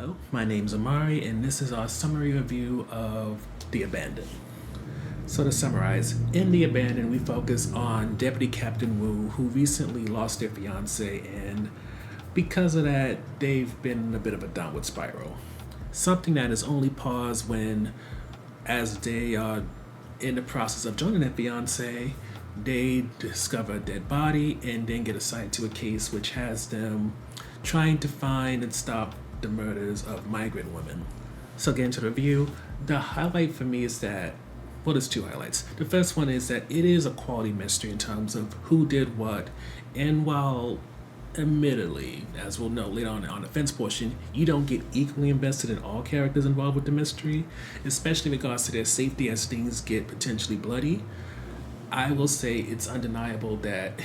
Hello, my name's Amari, and this is our summary review of The Abandoned. So, to summarize, in The Abandoned, we focus on Deputy Captain Wu, who recently lost their fiance, and because of that, they've been in a bit of a downward spiral. Something that is only paused when, as they are in the process of joining their fiance, they discover a dead body and then get assigned to a case which has them trying to find and stop the murders of migrant women. So getting to the review, the highlight for me is that, well, there's two highlights. The first one is that it is a quality mystery in terms of who did what, and while admittedly, as we'll know later on the fence portion, you don't get equally invested in all characters involved with the mystery, especially in regards to their safety as things get potentially bloody. I will say it's undeniable that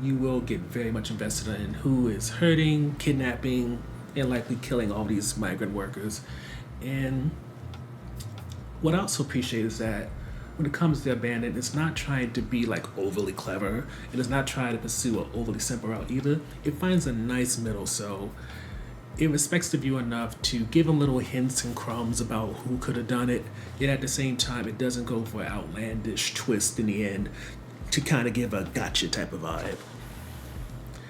you will get very much invested in who is hurting, kidnapping, and likely killing all these migrant workers. And what I also appreciate is that when it comes to Abandoned, it's not trying to be like overly clever. It is not trying to pursue an overly simple route either. It finds a nice middle, so it respects the viewer enough to give them little hints and crumbs about who could have done it, yet at the same time, it doesn't go for an outlandish twist in the end to kind of give a gotcha type of vibe.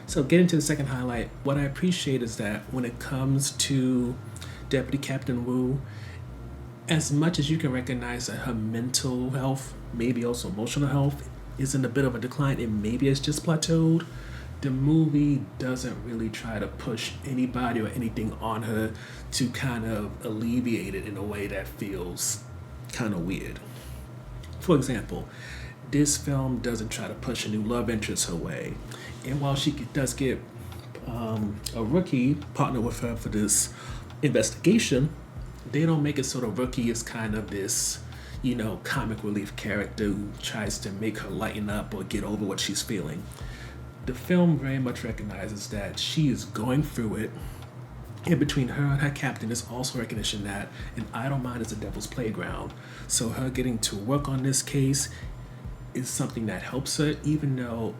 So getting to the second highlight, what I appreciate is that when it comes to Deputy Captain Wu, as much as you can recognize that her mental health, maybe also emotional health, is in a bit of a decline and maybe it's just plateaued, the movie doesn't really try to push anybody or anything on her to kind of alleviate it in a way that feels kind of weird. For example, this film doesn't try to push a new love interest her way. And while she does get a rookie partner with her for this investigation, they don't make it so the rookie is kind of this, comic relief character who tries to make her lighten up or get over what she's feeling. The film very much recognizes that she is going through it. In between her and her captain is also recognition that an idle mind is a devil's playground. So her getting to work on this case is something that helps her, even though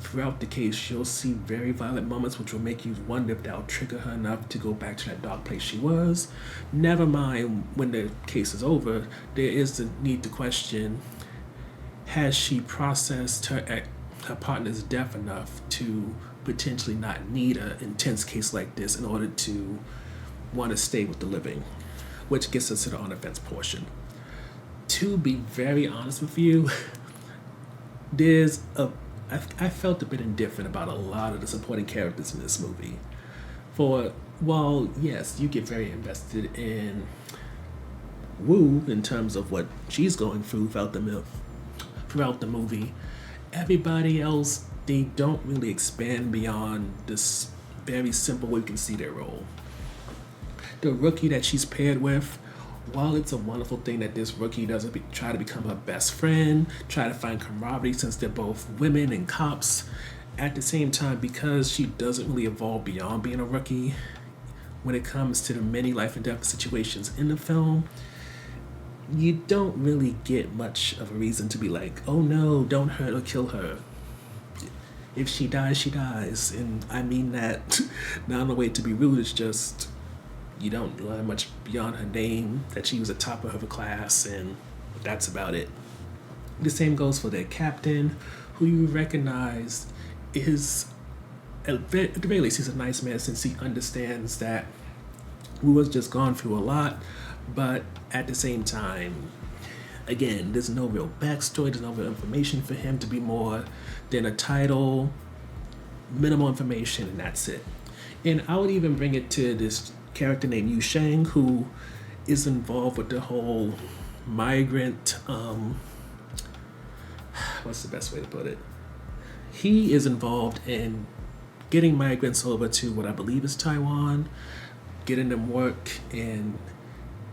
throughout the case she'll see very violent moments which will make you wonder if that'll trigger her enough to go back to that dark place she was. Never mind when the case is over, there is the need to question, has she processed her partner's death enough to potentially not need an intense case like this in order to want to stay with the living, which gets us to the on the fence portion. To be very honest with you, I felt a bit indifferent about a lot of the supporting characters in this movie. While yes, you get very invested in Wu in terms of what she's going through throughout the movie, everybody else, they don't really expand beyond this very simple way we can see their role. The rookie that she's paired with, while it's a wonderful thing that this rookie doesn't try to become her best friend, try to find camaraderie since they're both women and cops, at the same time, because she doesn't really evolve beyond being a rookie, when it comes to the many life and death situations in the film, you don't really get much of a reason to be like, oh no, don't hurt or kill her. If she dies, she dies. And I mean that not in a way to be rude, it's just you don't learn much beyond her name, that she was a topper of her class, and that's about it. The same goes for their captain, who you recognize is, at the very least, he's a nice man since he understands that Wu has just gone through a lot, but at the same time, again, there's no real backstory, there's no real information for him to be more than a title, minimal information, and that's it. And I would even bring it to this character named Xiang, who is involved with the whole migrant, what's the best way to put it? He is involved in getting migrants over to what I believe is Taiwan, getting them work, and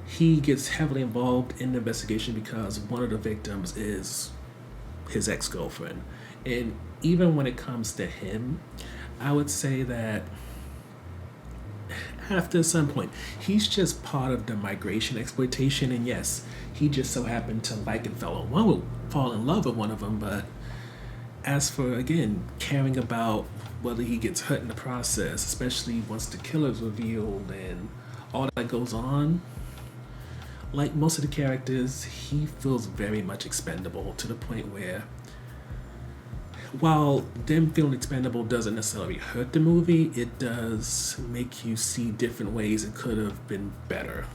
he gets heavily involved in the investigation because one of the victims is his ex-girlfriend. And even when it comes to him, I would say that after some point, he's just part of the migration exploitation, and yes, he just so happened to like and fall in love with one of them, but as for, again, caring about whether he gets hurt in the process, especially once the killer's revealed and all that goes on, like most of the characters, he feels very much expendable to the point where, while them feeling expendable doesn't necessarily hurt the movie, it does make you see different ways it could have been better.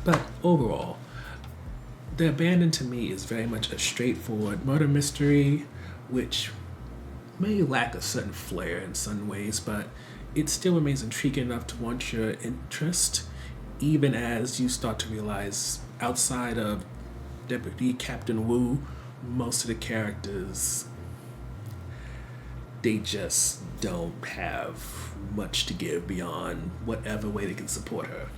But overall, The Abandoned to me is very much a straightforward murder mystery, which may lack a certain flair in some ways, but it still remains intriguing enough to want your interest, even as you start to realize outside of Deputy Captain Wu, most of the characters, they just don't have much to give beyond whatever way they can support her.